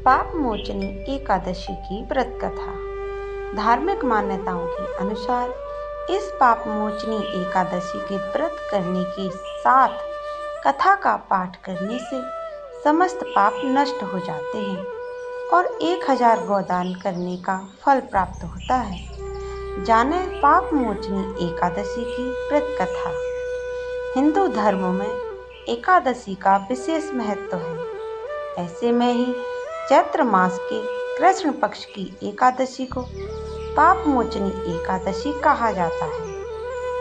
पाप मोचनी एकादशी की व्रत कथा। धार्मिक मान्यताओं के अनुसार इस पाप मोचनी एकादशी के व्रत करने के साथ कथा का पाठ करने से समस्त पाप नष्ट हो जाते हैं और 1000 गोदान करने का फल प्राप्त होता है। जाने पाप मोचनी एकादशी की व्रत कथा। हिंदू धर्म में एकादशी का विशेष महत्व है। ऐसे में ही चैत्र मास के कृष्ण पक्ष की एकादशी को पाप मोचनी एकादशी कहा जाता है।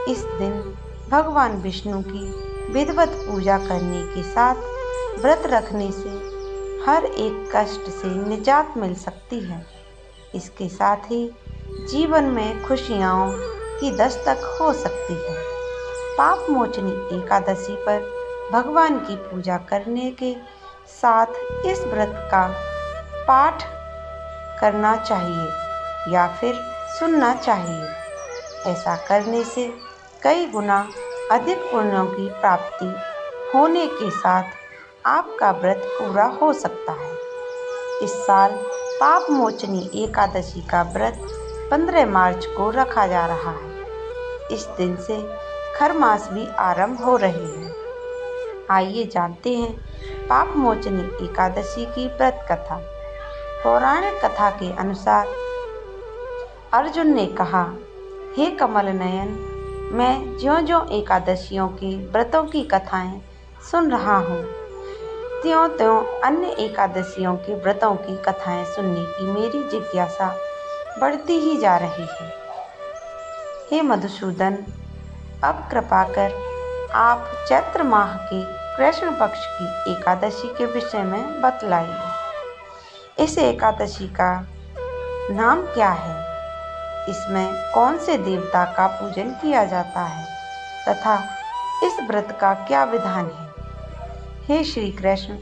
इस दिन भगवान विष्णु की विधिवत पूजा करने के साथ व्रत रखने से हर एक कष्ट से निजात मिल सकती है। इसके साथ ही जीवन में खुशियों की दस्तक हो सकती है। पाप मोचनी एकादशी पर भगवान की पूजा करने के साथ इस व्रत का पाठ करना चाहिए या फिर सुनना चाहिए। ऐसा करने से कई गुना अधिक पुण्यों की प्राप्ति होने के साथ आपका व्रत पूरा हो सकता है। इस साल पाप मोचनी एकादशी का व्रत 15 मार्च को रखा जा रहा है। इस दिन से खरमास भी आरंभ हो रही है। आइए जानते हैं पाप मोचनी एकादशी की व्रत कथा। पौराणिक कथा के अनुसार अर्जुन ने कहा, हे कमल नयन, मैं ज्यों-ज्यों एकादशियों के व्रतों की कथाएं सुन रहा हूँ, त्यों-त्यों अन्य एकादशियों के व्रतों की कथाएं सुनने की मेरी जिज्ञासा बढ़ती ही जा रही है। हे मधुसूदन, अब कृपा कर आप चैत्र माह के कृष्ण पक्ष की एकादशी के विषय में बतलाइए। इस एकादशी का नाम क्या है? इसमें कौन से देवता का पूजन किया जाता है तथा इस व्रत का क्या विधान है? हे श्री कृष्ण,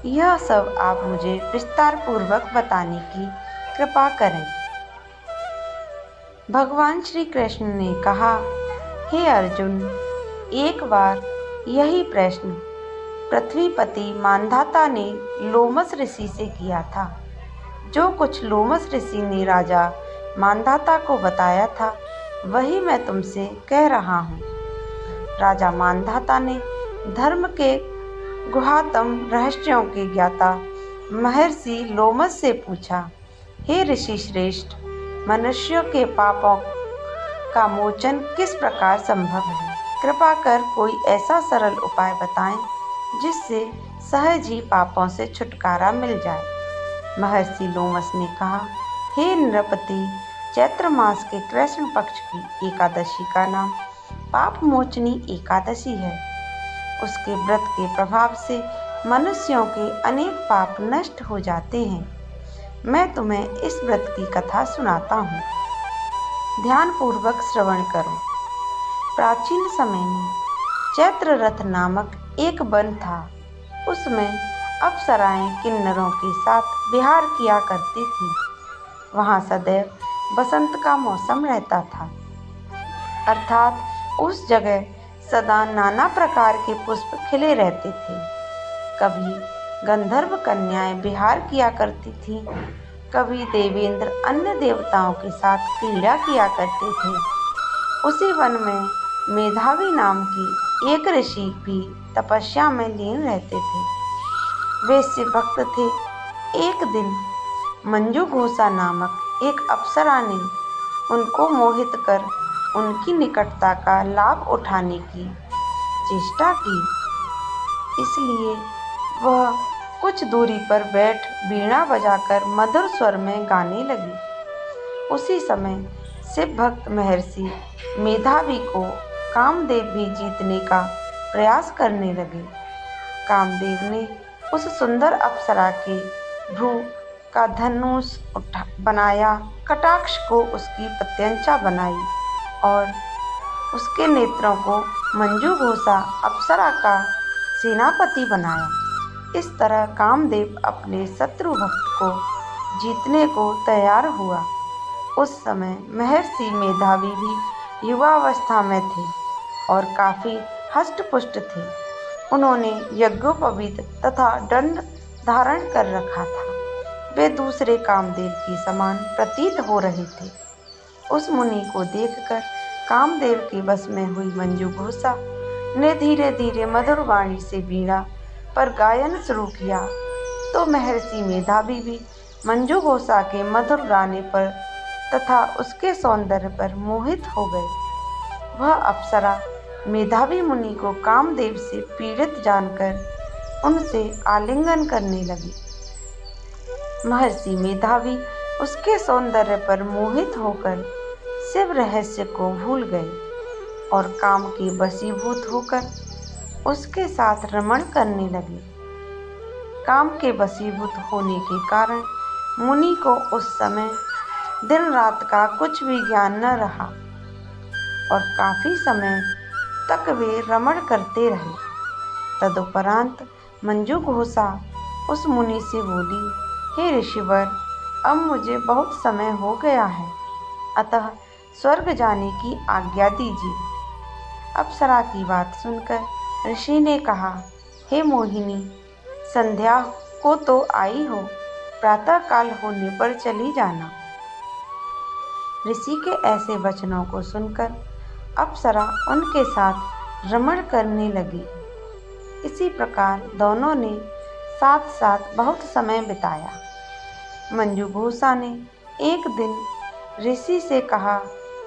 यह सब आप मुझे विस्तार पूर्वक बताने की कृपा करें। भगवान श्री कृष्ण ने कहा, हे अर्जुन, एक बार यही प्रश्न पृथ्वीपति मांधाता ने लोमस ऋषि से किया था। जो कुछ लोमस ऋषि ने राजा मांधाता को बताया था वही मैं तुमसे कह रहा हूँ। राजा मांधाता ने धर्म के गुहातम रहस्यों के ज्ञाता महर्षि लोमस से पूछा, हे ऋषि श्रेष्ठ, मनुष्यों के पापों का मोचन किस प्रकार संभव है? कृपा कर कोई ऐसा सरल उपाय बताएं जिससे सहज ही पापों से छुटकारा मिल जाए। महर्षि लोमस ने कहा, हे नृपति, चैत्र मास के कृष्ण पक्ष की एकादशी का नाम पाप मोचनी एकादशी है। उसके व्रत के प्रभाव से मनुष्यों के अनेक पाप नष्ट हो जाते हैं। मैं तुम्हें इस व्रत की कथा सुनाता हूँ। ध्यान पूर्वक श्रवण करो। प्राचीन समय में चैत्र रथ नामक एक वन था। उसमें अप्सराएं किन्नरों के साथ विहार किया करती थी। वहाँ सदैव बसंत का मौसम रहता था, अर्थात उस जगह सदा नाना प्रकार के पुष्प खिले रहते थे। कभी गंधर्व कन्याएं विहार किया करती थीं, कभी देवेंद्र अन्य देवताओं के साथ क्रीड़ा किया करते थे। उसी वन में मेधावी नाम के एक ऋषि भी तपस्या में लीन रहते थे। वे शिव भक्त थे। एक दिन मंजू घोषा नामक एक अप्सरा ने उनको मोहित कर उनकी निकटता का लाभ उठाने की चेष्टा की। इसलिए वह कुछ दूरी पर बैठ वीणा बजाकर मधुर स्वर में गाने लगी। उसी समय शिव भक्त महर्षि मेधावी को कामदेव भी जीतने का प्रयास करने लगे। कामदेव ने उस सुंदर अप्सरा के भ्रू का धनुष बनाया, कटाक्ष को उसकी प्रत्यंचा बनाई और उसके नेत्रों को मंजू घोषा अप्सरा का सेनापति बनाया। इस तरह कामदेव अपने शत्रु भक्त को जीतने को तैयार हुआ। उस समय महर्षि मेधावी भी युवावस्था में थे और काफी हष्ट-पुष्ट थे। उन्होंने यज्ञोपवीत तथा दंड धारण कर रखा था। वे दूसरे कामदेव के समान प्रतीत हो रहे थे। उस मुनि को देखकर कामदेव के वश में हुई मंजू घोषा ने धीरे धीरे मधुर वाणी से वीणा पर गायन शुरू किया तो महर्षि मेधावी भी मंजू घोषा के मधुर गाने पर तथा उसके सौंदर्य पर मोहित हो गए। वह अप्सरा मेधावी मुनि को कामदेव से पीड़ित जानकर उनसे आलिंगन करने लगी। महर्षि मेधावी उसके सौंदर्य पर मोहित होकर शिव रहस्य को भूल गए और काम के वशीभूत होकर उसके साथ रमण करने लगे। काम के वशीभूत होने के कारण मुनि को उस समय दिन रात का कुछ भी ज्ञान न रहा और काफी समय तक वे रमण करते रहे। तदुपरांत मंजू घोषा उस मुनि से बोली, हे ऋषिवर, अब मुझे बहुत समय हो गया है, अतः स्वर्ग जाने की आज्ञा दीजिए। अप्सरा की बात सुनकर ऋषि ने कहा, हे मोहिनी, संध्या को तो आई हो, प्रातः काल होने पर चली जाना। ऋषि के ऐसे वचनों को सुनकर अप्सरा उनके साथ रमण करने लगी। इसी प्रकार दोनों ने साथ साथ बहुत समय बिताया। मंजू घोषा ने एक दिन ऋषि से कहा,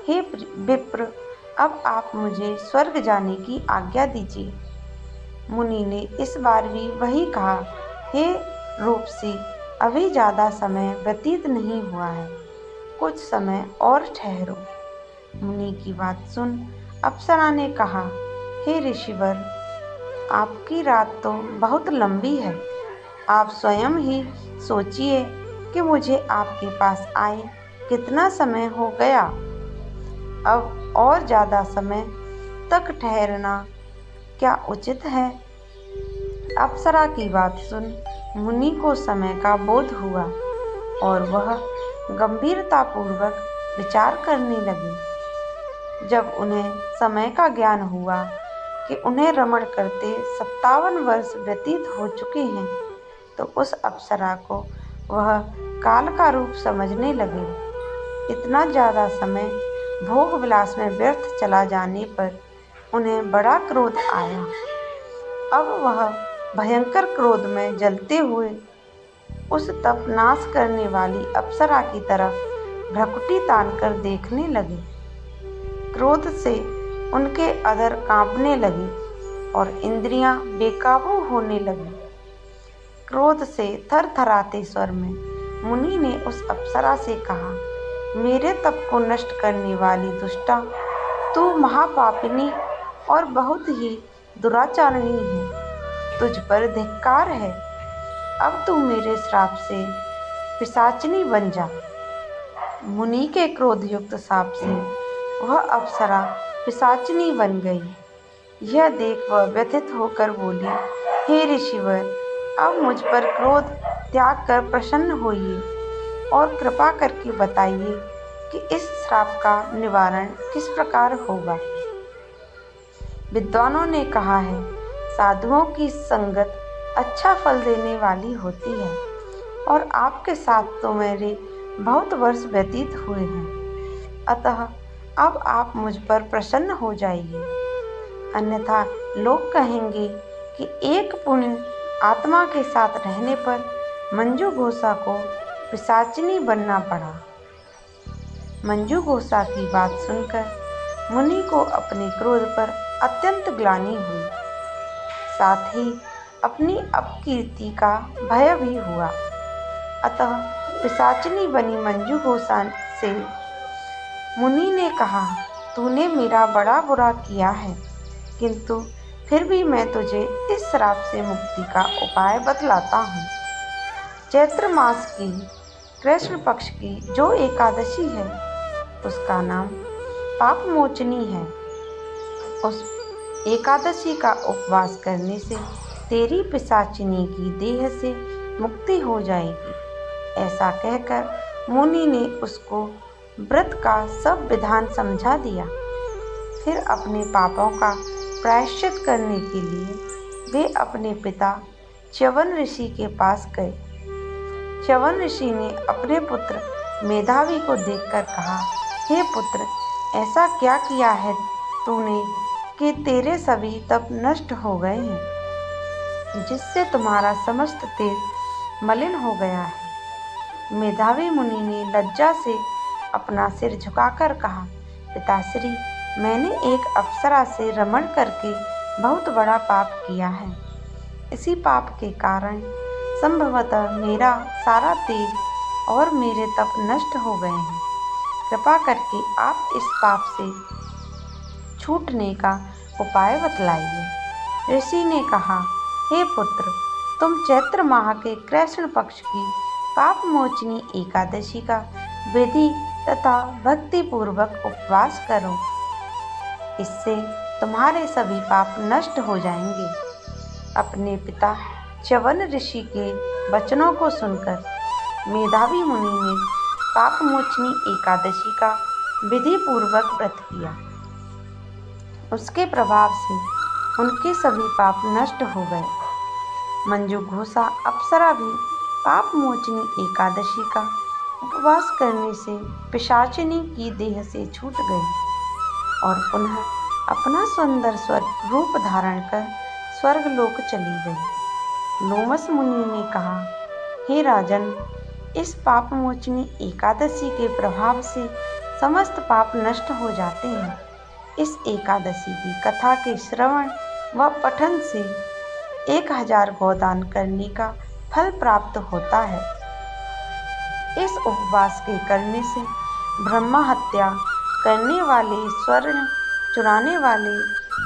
हे विप्र, अब आप मुझे स्वर्ग जाने की आज्ञा दीजिए। मुनि ने इस बार भी वही कहा, हे रूपसी, अभी ज़्यादा समय व्यतीत नहीं हुआ है, कुछ समय और ठहरो। मुनि की बात सुन अप्सरा ने कहा, हे ऋषिवर, आपकी रात तो बहुत लंबी है, आप स्वयं ही सोचिए कि मुझे आपके पास आए कितना समय हो गया। अब और ज़्यादा समय तक ठहरना क्या उचित है? अप्सरा की बात सुन मुनि को समय का बोध हुआ और वह गंभीरतापूर्वक विचार करने लगे। जब उन्हें समय का ज्ञान हुआ कि उन्हें रमण करते 57 वर्ष व्यतीत हो चुके हैं, तो उस अप्सरा को वह काल का रूप समझने लगे। इतना ज़्यादा समय भोग विलास में व्यर्थ चला जाने पर उन्हें बड़ा क्रोध आया। अब वह भयंकर क्रोध में जलते हुए उस तप नाश करने वाली अप्सरा की तरफ भ्रकुटी तानकर देखने लगे। क्रोध से उनके अधर कांपने लगे और इंद्रियां बेकाबू होने लगी। क्रोध से थरथराते स्वर में मुनि ने उस अप्सरा से कहा, मेरे तप को नष्ट करने वाली दुष्टा, तू महापापिनी और बहुत ही दुराचारणी है, तुझ पर धिक्कार है। अब तू मेरे श्राप से पिशाचिनी बन जा। मुनि के क्रोधयुक्त शाप से वह अप्सरा पिशाचिनी बन गई। यह देख वह व्यथित होकर बोली, हे ऋषिवर, अब मुझ पर क्रोध त्याग कर प्रसन्न होइए और कृपा करके बताइए कि इस श्राप का निवारण किस प्रकार होगा। विद्वानों ने कहा है, साधुओं की संगत अच्छा फल देने वाली होती है और आपके साथ तो मेरे बहुत वर्ष व्यतीत हुए हैं, अतः अब आप मुझ पर प्रसन्न हो जाइए, अन्यथा लोग कहेंगे कि एक पुण्य आत्मा के साथ रहने पर मंजू घोषा को पिशाचिनी बनना पड़ा। मंजू घोषा की बात सुनकर मुनि को अपने क्रोध पर अत्यंत ग्लानि हुई, साथ ही अपनी अपकीर्ति का भय भी हुआ। अतः पिशाचिनी बनी मंजू घोषा से मुनि ने कहा, तूने मेरा बड़ा बुरा किया है, किंतु फिर भी मैं तुझे इस श्राप से मुक्ति का उपाय बतलाता हूँ। चैत्र मास की कृष्ण पक्ष की जो एकादशी है, उसका नाम पापमोचनी है। उस एकादशी का उपवास करने से तेरी पिशाचिनी की देह से मुक्ति हो जाएगी। ऐसा कहकर मुनि ने उसको व्रत का सब विधान समझा दिया। फिर अपने पापों का प्रायश्चित करने के लिए वे अपने पिता च्यवन ऋषि के पास गए। च्यवन ऋषि ने अपने पुत्र मेधावी को देखकर कहा, हे पुत्र, ऐसा क्या किया है तूने कि तेरे सभी तप नष्ट हो गए हैं, जिससे तुम्हारा समस्त तेज मलिन हो गया है। मेधावी मुनि ने लज्जा से अपना सिर झुकाकर कहा, पिताश्री, मैंने एक अप्सरा से रमण करके बहुत बड़ा पाप किया है। इसी पाप के कारण संभवतः मेरा सारा तेज और मेरे तप नष्ट हो गए हैं। कृपा करके आप इस पाप से छूटने का उपाय बतलाइए। ऋषि ने कहा, हे पुत्र, तुम चैत्र माह के कृष्ण पक्ष की पाप मोचनी एकादशी का विधि तथा भक्ति पूर्वक उपवास करो। इससे तुम्हारे सभी पाप नष्ट हो जाएंगे। अपने पिता च्यवन ऋषि के वचनों को सुनकर मेधावी मुनि ने पाप मोचनी एकादशी का विधि पूर्वक व्रत किया। उसके प्रभाव से उनके सभी पाप नष्ट हो गए। मंजू घोषा अप्सरा भी पाप मोचनी एकादशी का उपवास करने से पिशाचिनी की देह से छूट गई और पुनः अपना सुंदर रूप धारण कर स्वर्गलोक चली गई। लोमस मुनि ने कहा, हे राजन, इस पाप मोचनी एकादशी के प्रभाव से समस्त पाप नष्ट हो जाते हैं। इस एकादशी की कथा के श्रवण व पठन से 1000 गोदान करने का फल प्राप्त होता है। इस उपवास के करने से ब्रह्मा हत्या करने वाले, स्वर्ण चुराने वाले,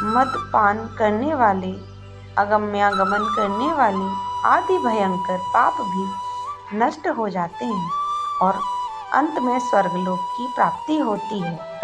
मदपान करने वाले, अगम्यागमन करने वाले आदि भयंकर पाप भी नष्ट हो जाते हैं और अंत में स्वर्गलोक की प्राप्ति होती है।